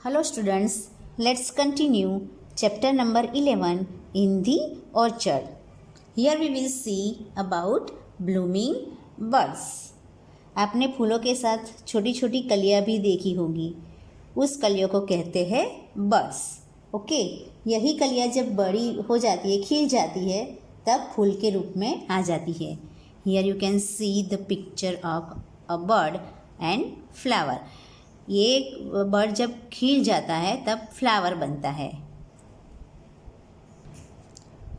Hello students, let's continue chapter number 11 in the orchard. Here we will see about blooming buds. आपने फूलों के साथ छोटी छोटी कलियां भी देखी होगी. उस कलियों को कहते हैं बड्स. ओके, यही कलियां जब बड़ी हो जाती है, खिल जाती है, तब फूल के रूप में आ जाती है. Here you can see the picture of a bird and flower. ये बर्ड जब खिल जाता है तब फ्लावर बनता है.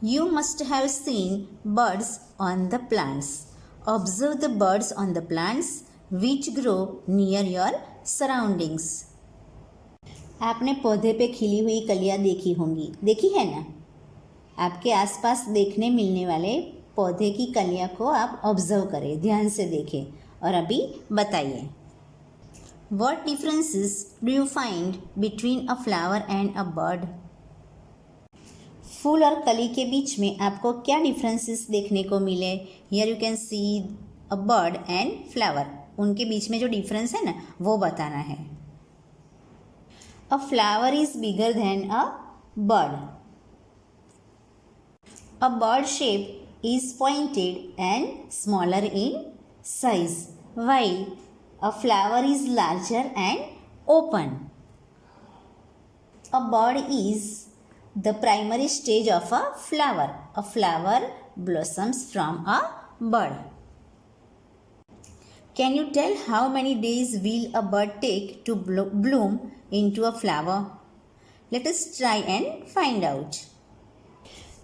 You must have seen birds on the plants. Observe the birds on the plants which grow near your surroundings. आपने पौधे पे खिली हुई कलियां देखी होंगी, देखी है ना? आपके आसपास देखने मिलने वाले पौधे की कलियां को आप ऑब्जर्व करें, ध्यान से देखें और अभी बताइए. What differences do you find between a flower and a bird? फूल और कली के बीच में आपको क्या डिफरेंसेस देखने को मिले? Here you can see a bird and flower. उनके बीच में जो डिफरेंस है ना, वो बताना है. A flower is bigger than a bird. A bird shape is pointed and smaller in size, while a flower is larger and open. A bud is the primary stage of a flower. A flower blossoms from a bud. Can you tell how many days will a bud take to bloom into a flower? Let us try and find out.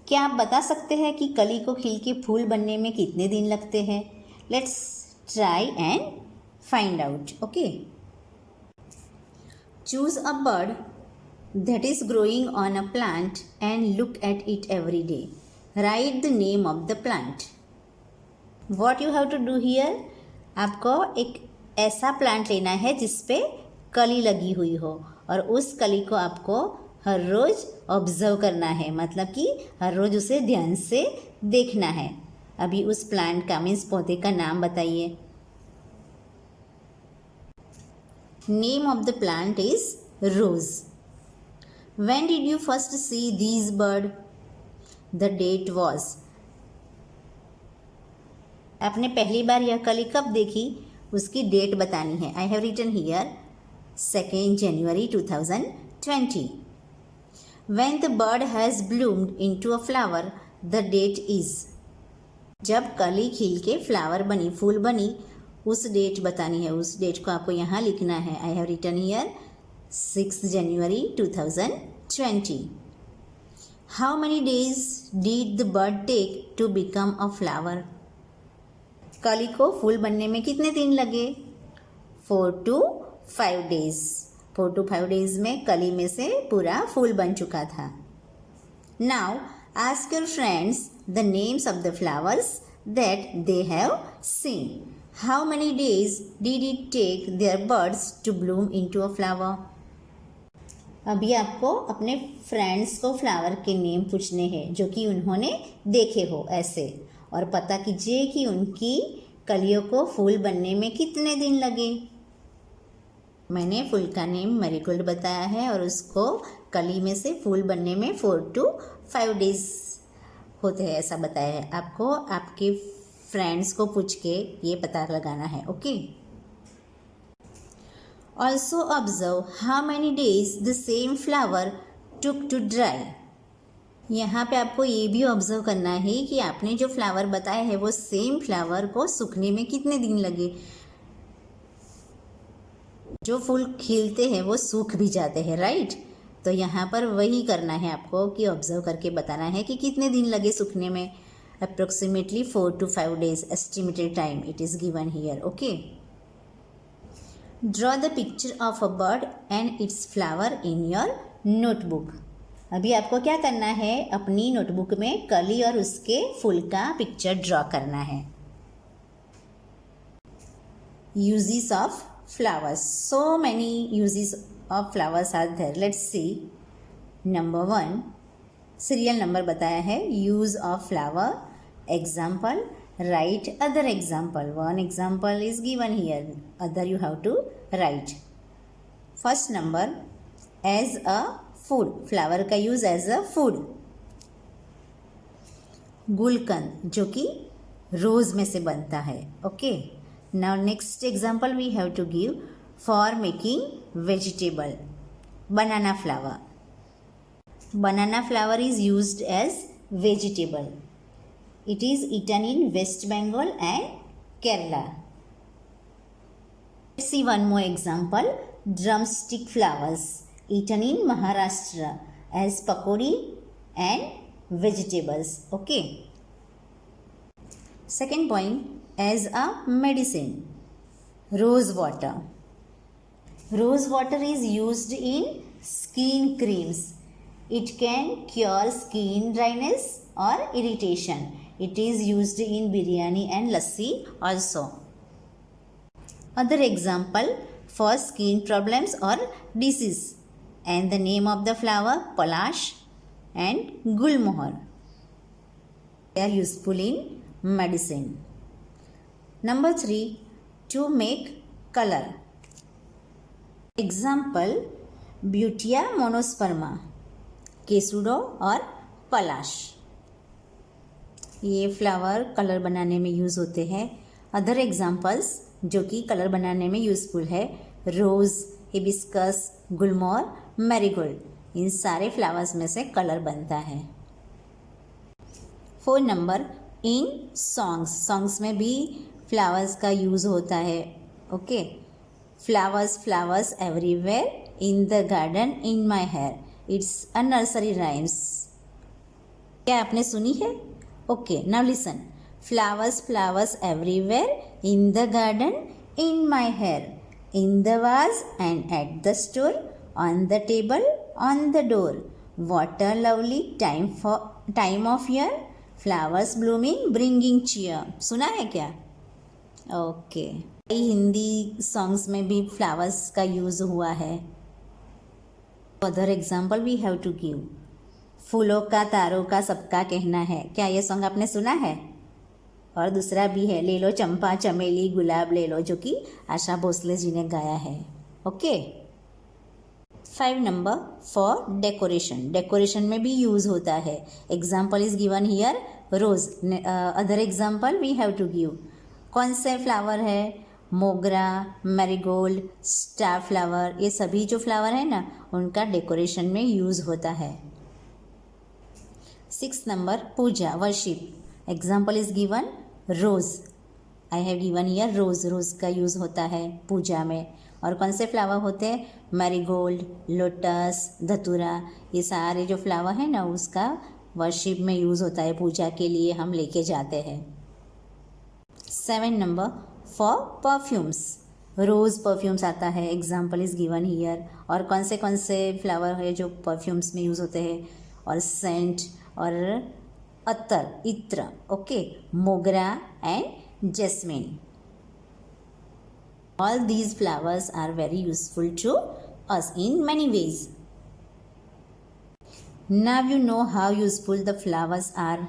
क्या आप बता सकते हैं कि कली को खिल के फूल बनने में कितने दिन लगते हैं? Let's try and find out. Okay, choose a bud that is growing on a plant and look at it every day. Write the name of the plant. What you have to do here, आपको एक ऐसा plant लेना है जिसपे कली लगी हुई हो और उस कली को आपको हर रोज ऑब्जर्व करना है, मतलब कि हर रोज उसे ध्यान से देखना है. अभी उस प्लांट का मीन्स पौधे का नाम बताइए. Name of the plant is rose. When did you first see these bird? The date was. आपने पहली बार यह कली कब देखी, उसकी डेट बतानी है. I have written here 2nd January 2020. When the bird has bloomed into a flower, the date is. जब कली खिल के फ्लावर बनी, फूल बनी, उस डेट बतानी है. उस डेट को आपको यहाँ लिखना है. I have written here 6 January 2020. How many days did the bird take to become a flower? कली को फूल बनने में कितने दिन लगे? 4 to 5 days. 4 to 5 days में कली में से पूरा फूल बन चुका था. Now ask your friends the names of the flowers that they have seen. How many days did it take their buds to bloom into a flower? अभी आपको अपने फ्रेंड्स को फ्लावर के नेम पूछने हैं जो कि उन्होंने देखे हो ऐसे, और पता कीजिए कि उनकी कलियों को फूल बनने में कितने दिन लगे. मैंने फूल का नेम मैरीगोल्ड बताया है और उसको कली में से फूल बनने में 4 to 5 days होते हैं ऐसा बताया है. आपको आपके फ्रेंड्स को पूछ के ये पता लगाना है. Okay, also observe how many days the same flower took to dry. यहाँ पे आपको ये भी ऑब्जर्व करना है कि आपने जो फ्लावर बताया है वो सेम फ्लावर को सूखने में कितने दिन लगे. जो फूल खिलते हैं वो सूख भी जाते हैं, राइट? तो यहाँ पर वही करना है आपको कि ऑब्जर्व करके बताना है कि कितने दिन लगे सूखने में. Approximately 4 to 5 days estimated time it is given here. Okay, draw the picture of a bird and its flower in your notebook. अभी आपको क्या करना है, अपनी नोटबुक में कली और उसके फूल का पिक्चर ड्रॉ करना है. Uses of flowers. So many uses of flowers are there. Let's see. Number 1, serial number बताया है. Use of flower. Example, write other example. One example is given here, other you have to write. First number, as a food, flower का use as a food. Gulkand जो कि rose में से बनता है। Okay, now next example we have to give for making vegetable. Banana flower, banana flower is used as vegetable. It is eaten in West Bengal and Kerala. Let's see one more example. Drumstick flowers eaten in Maharashtra as pakodi and vegetables. Okay. Second point, as a medicine. Rose water. Rose water is used in skin creams. It can cure skin dryness or irritation. It is used in biryani and lassi also. Other example for skin problems or disease. And the name of the flower, palash and gulmohar. They are useful in medicine. Number 3, to make color. Example, Butea monosperma, केसुडो और पलाश, ये flower colour बनाने में use होते हैं। Other examples जो कि colour बनाने में यूज़फुल है, रोज़, हिबिस्कस, गुलमोहर, मैरीगोल्ड, इन सारे फ्लावर्स में से कलर बनता है। 4 नंबर, इन सॉन्ग्स, सॉन्ग्स में भी फ्लावर्स का यूज़ होता है। Okay, flowers flowers everywhere in the garden in my hair, it's a nursery rhymes. क्या आपने सुनी है? Okay, now listen. Flowers flowers everywhere in the garden in my hair, in the vase and at the store, on the table on the door, what a lovely time of year, flowers blooming bringing cheer। सुना है क्या? Okay, Hindi songs में भी flowers का use हुआ है। Other example we have to give, फूलों का तारों का सबका कहना है। क्या ये सॉन्ग आपने सुना है? और दूसरा भी है, ले लो चंपा चमेली गुलाब ले लो, जो कि आशा भोसले जी ने गाया है। Okay. 5 number, for decoration, decoration में भी यूज़ होता है। Example is given here, rose. Other example we have to give, कौन से फ्लावर है? मोगरा, मैरीगोल्ड, स्टार फ्लावर, ये सभी जो फ्लावर है ना, उनका डेकोरेशन में यूज़ होता है। 6 नंबर, पूजा, worship. Example is given, rose. I have given here rose, rose का यूज़ होता है पूजा में। और कौन से फ्लावर होते हैं? मैरीगोल्ड, लोटस, धतूरा, ये सारे जो फ्लावर है ना, उसका वर्शिप में यूज़ होता है, पूजा के लिए हम लेके जाते हैं। 7 number, for perfumes, rose perfumes आता है। Example is given here. और कौन से फ्लावर है जो परफ्यूम्स में यूज़ होते हैं? और सेंट और अत्तर, इत्र। ओके, मोगरा and jasmine. All these flowers are very useful to us in many ways. Now you know how useful the flowers are.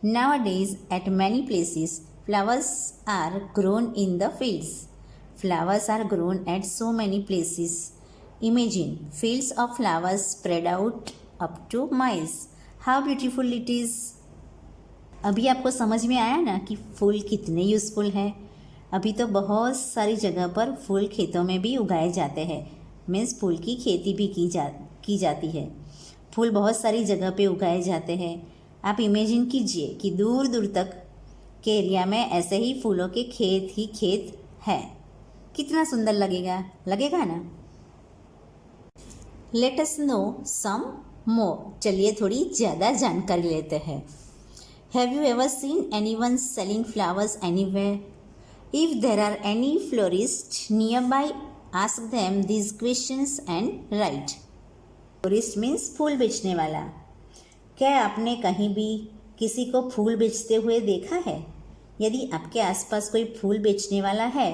Nowadays, at many places, flowers are grown in the fields. Flowers are grown at so many places. Imagine fields of flowers spread out up to miles. How beautiful it is. अभी आपको समझ में आया ना कि फूल कितने useful हैं। अभी तो बहुत सारी जगह पर फूल खेतों में भी उगाए जाते हैं, मीन्स फूल की खेती भी की जाती है। फूल बहुत सारी जगह पे उगाए जाते हैं। आप इमेजिन कीजिए कि दूर दूर तक के एरिया में ऐसे ही फूलों के खेत ही खेत हैं। कितना सुंदर लगेगा, लगेगा ना? लेट अस नो सम मोर, चलिए थोड़ी ज़्यादा जानकारी लेते हैं। Have you ever seen anyone selling flowers anywhere? If there are any florists nearby, ask them these questions and write. Florist means फूल बेचने वाला। क्या आपने कहीं भी किसी को फूल बेचते हुए देखा है? यदि आपके आसपास कोई फूल बेचने वाला है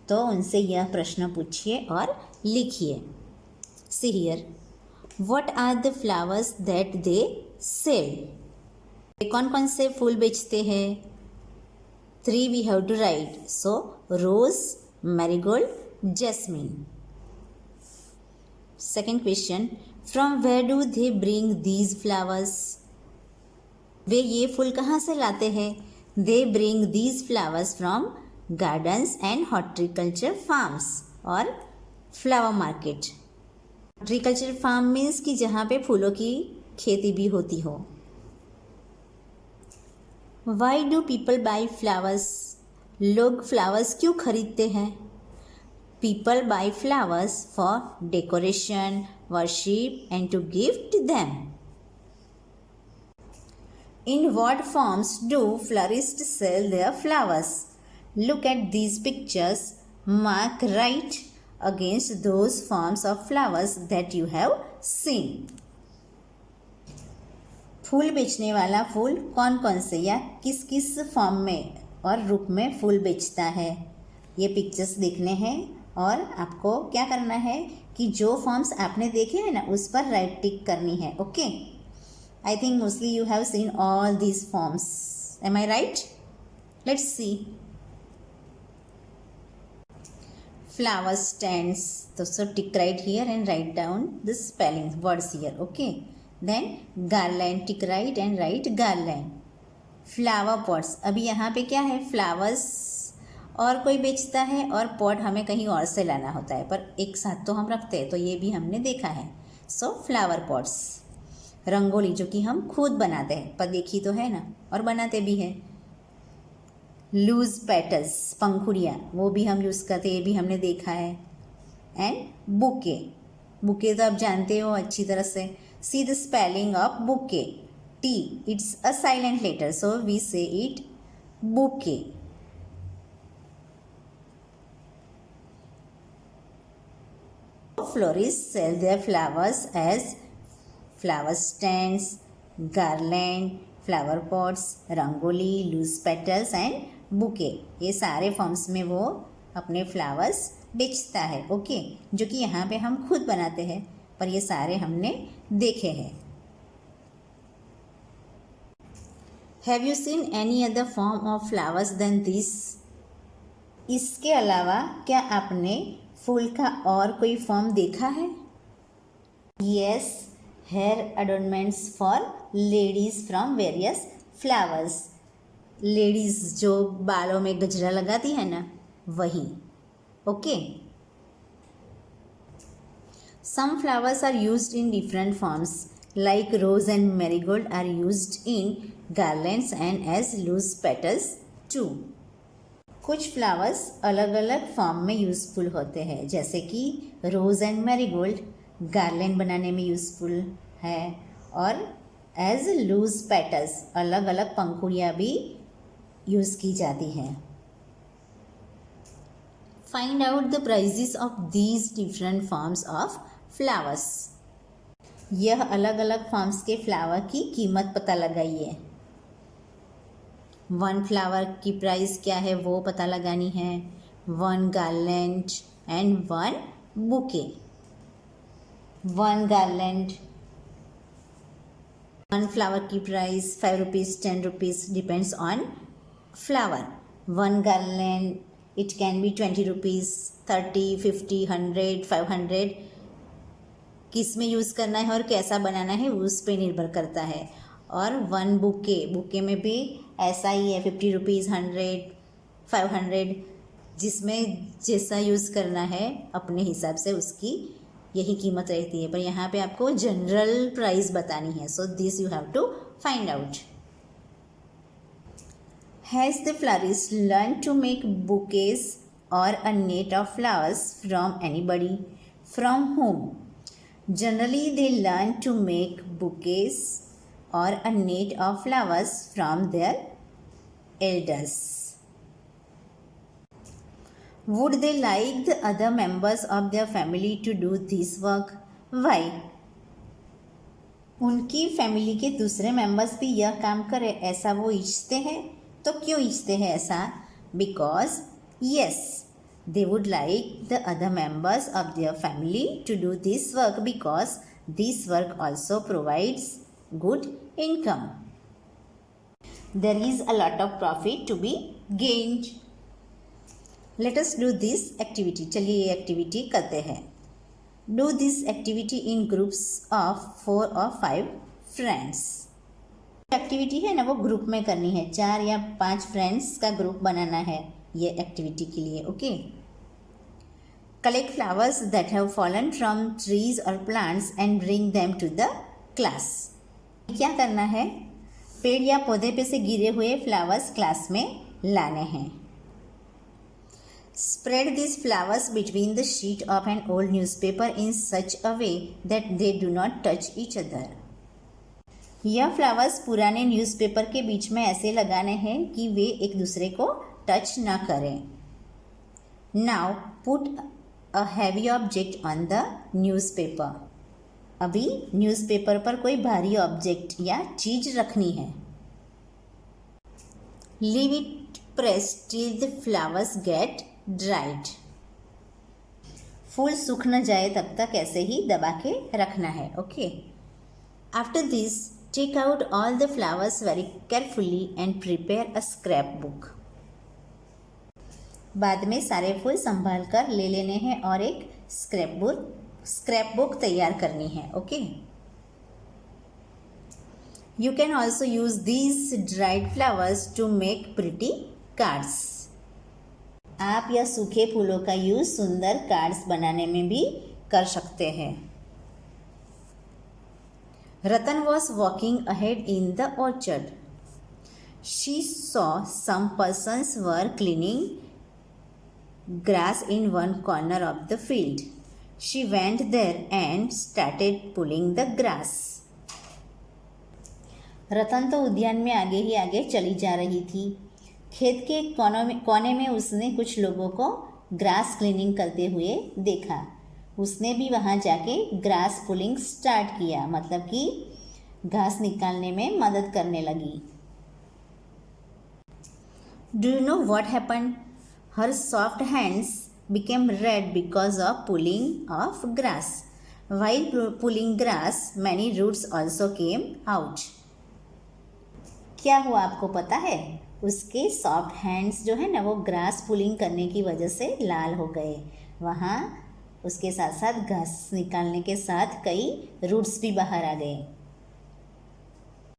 तो उनसे यह प्रश्न पूछिए और लिखिए। See here, what are the flowers that they sell? कौन कौन से फूल बेचते हैं? 3 we have to write. So, rose, marigold, jasmine. Second question, from where do they bring these flowers? वे ये फूल कहाँ से लाते हैं? They bring these flowers from gardens and horticulture farms और flower market. Horticulture farm means कि जहाँ पे फूलों की खेती भी होती हो। Why do people buy flowers? लोग फ्लावर्स क्यों खरीदते हैं? People buy flowers for decoration, worship and to gift them. In what forms do florists sell their flowers? Look at these pictures. Mark right against those forms of flowers that you have seen. फूल बेचने वाला फूल कौन कौन से या किस किस form में और रूप में फूल बेचता है, ये पिक्चर्स देखने हैं और आपको क्या करना है कि जो फॉर्म्स आपने देखे हैं ना उस पर राइट टिक करनी है। Okay, I think mostly you have seen all these forms. Am I right? Let's see. Flower stands. So tick right here and write down the spelling words here. Okay. Then garland, tick right and write garland. Flower pots. अभी यहाँ पे क्या है? Flowers और कोई बेचता है और पॉट हमें कहीं और से लाना होता है, पर एक साथ तो हम रखते हैं, तो ये भी हमने देखा है। सो फ्लावर पॉट्स। रंगोली जो कि हम खुद बनाते हैं, पर देखी तो है ना, और बनाते भी हैं। लूज पेटल्स, पंखुड़ियाँ, वो भी हम यूज़ करते, ये भी हमने देखा है। एंड बुके, बुके तो आप जानते हो अच्छी तरह से। See the spelling of bouquet, T, it's a silent letter, so we say it bouquet. Florists sell their flowers as flower stands, garland, flower pots, rangoli, loose petals and bouquet। ये सारे forms में वो अपने flowers बेचता है। Okay, जो कि यहाँ पे हम खुद बनाते हैं, पर ये सारे हमने देखे हैं। Have you seen any other form of flowers than this? इसके अलावा क्या आपने फूल का और कोई फॉर्म देखा है? Yes, hair adornments for ladies from various flowers. Ladies जो बालों में गजरा लगाती है ना, वही। Okay, some flowers are used in different forms, like rose and marigold are used in garlands and as loose petals too. कुछ फ्लावर्स अलग अलग फॉर्म में यूज़फुल होते हैं, जैसे कि रोज़ एंड मैरीगोल्ड गार्लैंड बनाने में यूज़फुल है, और एज लूज पेटल्स अलग अलग पंखुड़ियाँ भी यूज़ की जाती हैं। Find out the prices of these different forms of flowers. यह अलग अलग फॉर्म्स के फ्लावर की कीमत पता लगाइए। वन फ्लावर की प्राइस क्या है वो पता लगानी है, one garland and one bouquet. One garland, one flower की price 5 rupees 10 rupees depends on flower. One garland it can be 20 rupees 30 50 100 500, किस में यूज़ करना है और कैसा बनाना है उस पर निर्भर करता है। और वन बुके, बुके में भी ऐसा ही है, 50 रुपीज़ 100 500, जिसमें जैसा यूज़ करना है अपने हिसाब से उसकी यही कीमत रहती है, पर यहाँ पे आपको जनरल प्राइस बतानी है। So this you have to find out. Has the florist learn to make bouquets और a net of flowers from anybody? From home? Generally they learn to make bouquets or a net of flowers from their elders. Would they like the other members of their family to do this work? Why? उनकी family के दूसरे members भी यह काम करें, ऐसा वो इच्छते हैं। तो क्यों इच्छते हैं ऐसा? Because yes, they would like the other members of their family to do this work because this work also provides good income. There is a lot of profit to be gained. Let us do this activity. चलिए ये activity करते हैं। Do this activity in groups of 4 or 5 friends. Activity है ना वो group में करनी है, 4 या 5 फ्रेंड्स का ग्रुप बनाना है ये एक्टिविटी के लिए. Okay. Collect flowers that have fallen from trees or plants and bring them to the class. क्या करना है, पेड़ या पौधे पे से गिरे हुए फ्लावर्स क्लास में लाने हैं. Spread these flowers between the sheet of an old newspaper in such a way that they do not touch each other. यह फ्लावर्स पुराने न्यूज़पेपर के बीच में ऐसे लगाने हैं कि वे एक दूसरे को टच ना करें. Now put a heavy object on the newspaper. अभी न्यूज़पेपर पर कोई भारी ऑब्जेक्ट या चीज रखनी है. Leave it pressed till the flowers get dried. फूल सूख न जाए तब तक ऐसे ही दबा के रखना है. Okay. After this, take out all the flowers very carefully and prepare a scrapbook. बाद में सारे फूल संभाल कर ले लेने हैं और एक स्क्रैपबुक तैयार करनी है. Okay. You can also use these dried flowers to make pretty cards. आप या सूखे फूलों का यूज सुंदर कार्ड्स बनाने में भी कर सकते हैं. Ratan was walking ahead in the orchard. She saw some persons were cleaning grass in one corner of the field. She went there and started pulling the grass. Ratan तो उद्यान में आगे ही आगे चली जा रही थी. खेत के कोने में उसने कुछ लोगों को ग्रास क्लीनिंग करते हुए देखा. उसने भी वहाँ जाके ग्रास पुलिंग स्टार्ट किया, मतलब कि घास निकालने में मदद करने लगी. Do you know what happened? Her soft hands became red because of pulling of grass. While pulling grass many roots also came out. क्या हुआ आपको पता है? उसके सॉफ्ट हैंड्स जो है ना वो ग्रास पुलिंग करने की वजह से लाल हो गए. वहाँ उसके साथ साथ घास निकालने के साथ कई रूट्स भी बाहर आ गए.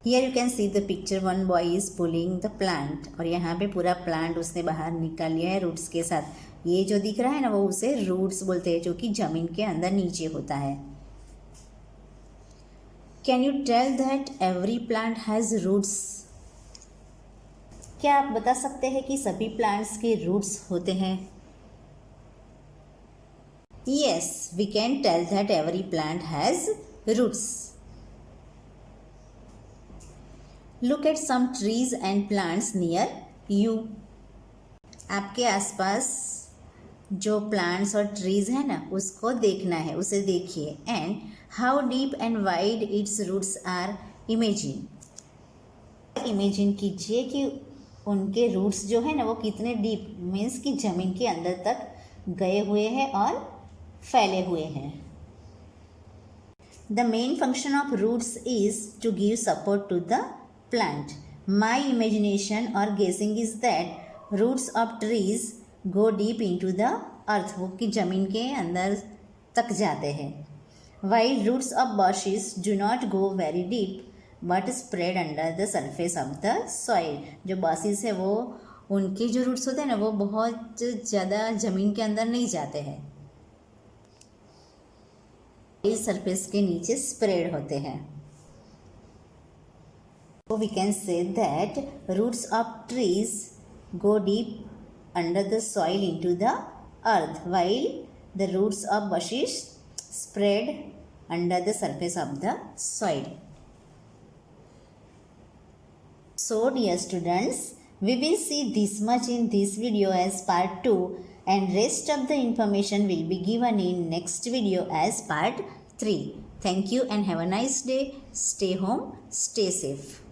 Here you can see the picture. One boy is pulling the plant. और यहाँ पे पूरा प्लांट उसने बाहर निकाल लिया है रूट्स के साथ. ये जो दिख रहा है ना वो उसे रूट्स बोलते हैं, जो कि जमीन के अंदर नीचे होता है. Can you tell that every plant has roots? क्या आप बता सकते हैं कि सभी प्लांट्स के रूट्स होते हैं? Yes, we can tell that every plant has roots. Look at some trees and plants near you. आपके आसपास जो प्लांट्स और ट्रीज है ना उसको देखना है, उसे देखिए. And how deep and wide its roots are. Imagine कीजिए कि उनके रूट्स जो है ना वो कितने डीप, मीन्स कि ज़मीन के अंदर तक गए हुए हैं और फैले हुए हैं. The main function of roots is to give support to the plant. My imagination और guessing is that roots of trees go deep into the earth. वो कि ज़मीन के अंदर तक जाते हैं. While roots of bushes do not go very deep but spread under the surface of the soil. जो बॉसिस है वो उनके जो रूट्स होते हैं ना वो बहुत ज़्यादा ज़मीन के अंदर नहीं जाते हैं, इस सरफेस के नीचे स्प्रेड होते हैं. So we can say that roots of trees go deep under the soil into the earth, while the roots of bushes spread under the surface of the soil. So dear students, we will see this much in this video as part 2, and rest of the information will be given in next video as part 3. Thank you and have a nice day. Stay home, stay safe.